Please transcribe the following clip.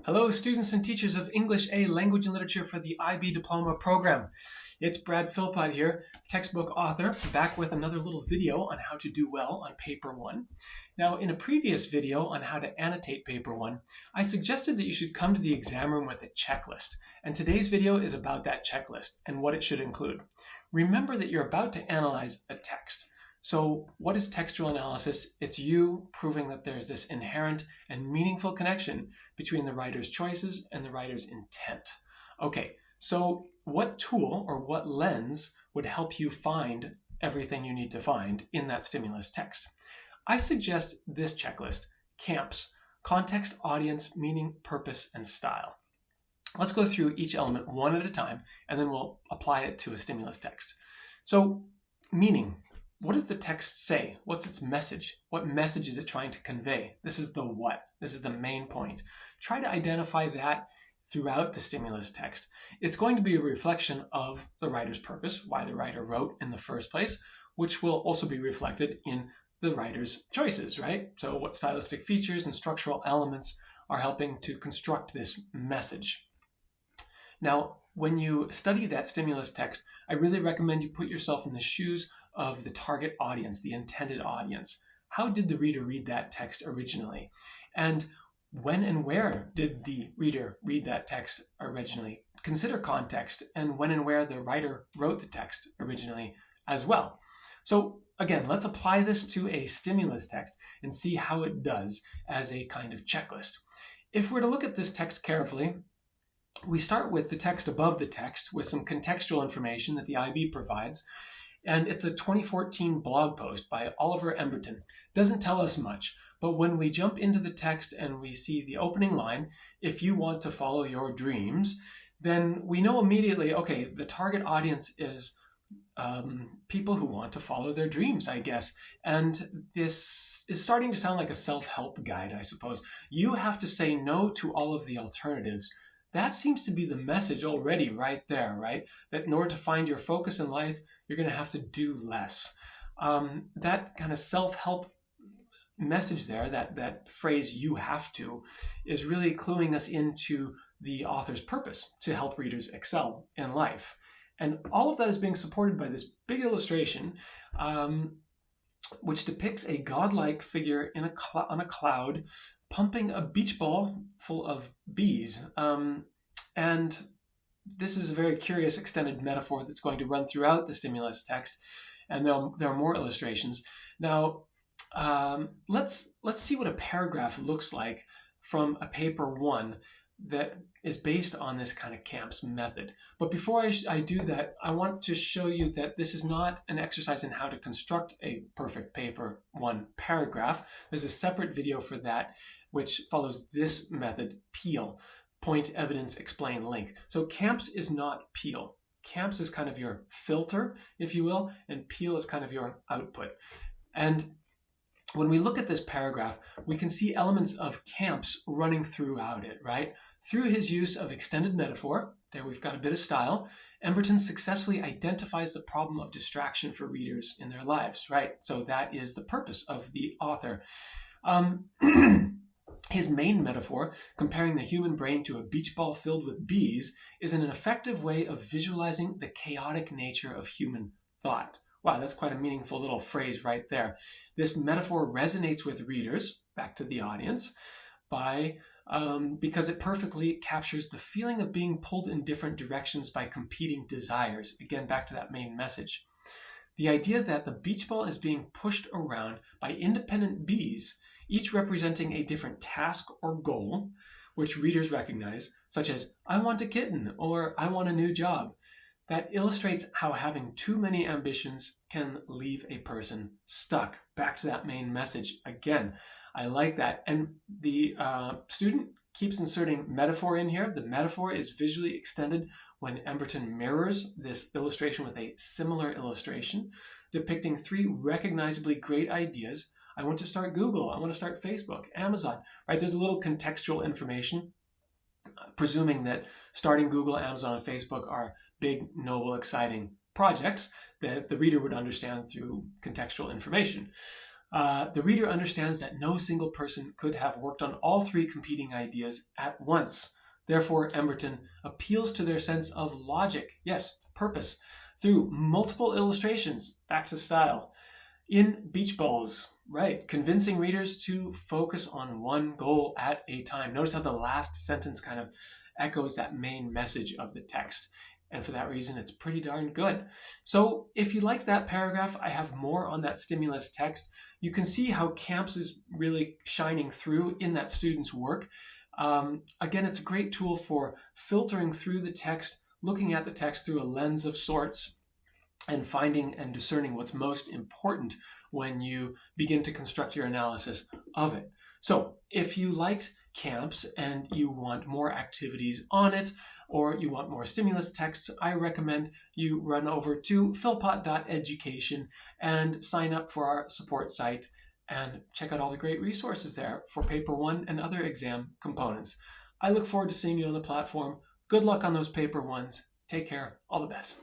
Hello, students and teachers of English A Language and Literature for the IB Diploma program. It's Brad Philpott here, textbook author, back with another little video on how to do well on Paper 1. Now, in a previous video on how to annotate Paper 1, I suggested that you should come to the exam room with a checklist. And today's video is about that checklist and what it should include. Remember that you're about to analyze a text. So what is textual analysis? It's you proving that there's this inherent and meaningful connection between the writer's choices and the writer's intent. Okay, so what tool or what lens would help you find everything you need to find in that stimulus text? I suggest this checklist, CAMPS, context, audience, meaning, purpose, and style. Let's go through each element one at a time, and then we'll apply it to a stimulus text. So, meaning. What does the text say? What's its message? What message is it trying to convey? This is the what. This is the main point. Try to identify that throughout the stimulus text. It's going to be a reflection of the writer's purpose, why the writer wrote in the first place, which will also be reflected in the writer's choices, right? So what stylistic features and structural elements are helping to construct this message? Now, when you study that stimulus text, I really recommend you put yourself in the shoes of the target audience, the intended audience. How did the reader read that text originally? And when and where did the reader read that text originally? Consider context and when and where the writer wrote the text originally as well. So again, let's apply this to a stimulus text and see how it does as a kind of checklist. If we're to look at this text carefully, we start with the text above the text with some contextual information that the IB provides. And it's a 2014 blog post by Oliver Emberton. Doesn't tell us much, but when we jump into the text and we see the opening line, if you want to follow your dreams, then we know immediately, okay, the target audience is people who want to follow their dreams, I guess. And this is starting to sound like a self-help guide, I suppose. You have to say no to all of the alternatives. That seems to be the message already right there, right? That in order to find your focus in life, you're going to have to do less. That kind of self-help message there, that phrase, you have to, is really cluing us into the author's purpose to help readers excel in life. And all of that is being supported by this big illustration, which depicts a godlike figure on a cloud pumping a beach ball full of bees. And this is a very curious extended metaphor that's going to run throughout the stimulus text, and there are more illustrations. Now, let's see what a paragraph looks like from a paper 1 that is based on this kind of CAMPS method. But before I do that, I want to show you that this is not an exercise in how to construct a perfect paper 1 paragraph. There's a separate video for that, which follows this method, PEEL. Point, evidence, explain, link. So CAMPS is not PEEL. CAMPS is kind of your filter, if you will, and PEEL is kind of your output. And when we look at this paragraph, we can see elements of CAMPS running throughout it, right? Through his use of extended metaphor, there we've got a bit of style, Emberton successfully identifies the problem of distraction for readers in their lives, right? So that is the purpose of the author. His main metaphor, comparing the human brain to a beach ball filled with bees, is an effective way of visualizing the chaotic nature of human thought. Wow, that's quite a meaningful little phrase right there. This metaphor resonates with readers, back to the audience, because it perfectly captures the feeling of being pulled in different directions by competing desires. Again, back to that main message. The idea that the beach ball is being pushed around by independent bees, each representing a different task or goal, which readers recognize, such as, I want a kitten, or I want a new job. That illustrates how having too many ambitions can leave a person stuck. Back to that main message. Again, I like that. And the student keeps inserting metaphor in here. The metaphor is visually extended when Emberton mirrors this illustration with a similar illustration, depicting 3 recognizably great ideas. I want to start Google, I want to start Facebook, Amazon, right? There's a little contextual information, presuming that starting Google, Amazon, and Facebook are big, noble, exciting projects that the reader would understand through contextual information. The reader understands that no single person could have worked on all three competing ideas at once. Therefore, Emberton appeals to their sense of logic, yes, purpose, through multiple illustrations, back to style, in beach balls, right, convincing readers to focus on one goal at a time. Notice how the last sentence kind of echoes that main message of the text. And for that reason, it's pretty darn good. So if you like that paragraph, I have more on that stimulus text. You can see how CAMPS is really shining through in that student's work. Again, it's a great tool for filtering through the text, looking at the text through a lens of sorts, and finding and discerning what's most important when you begin to construct your analysis of it. So if you liked CAMPS and you want more activities on it, or you want more stimulus texts, I recommend you run over to philpott.education and sign up for our support site and check out all the great resources there for Paper 1 and other exam components. I look forward to seeing you on the platform. Good luck on those Paper 1s. Take care. All the best.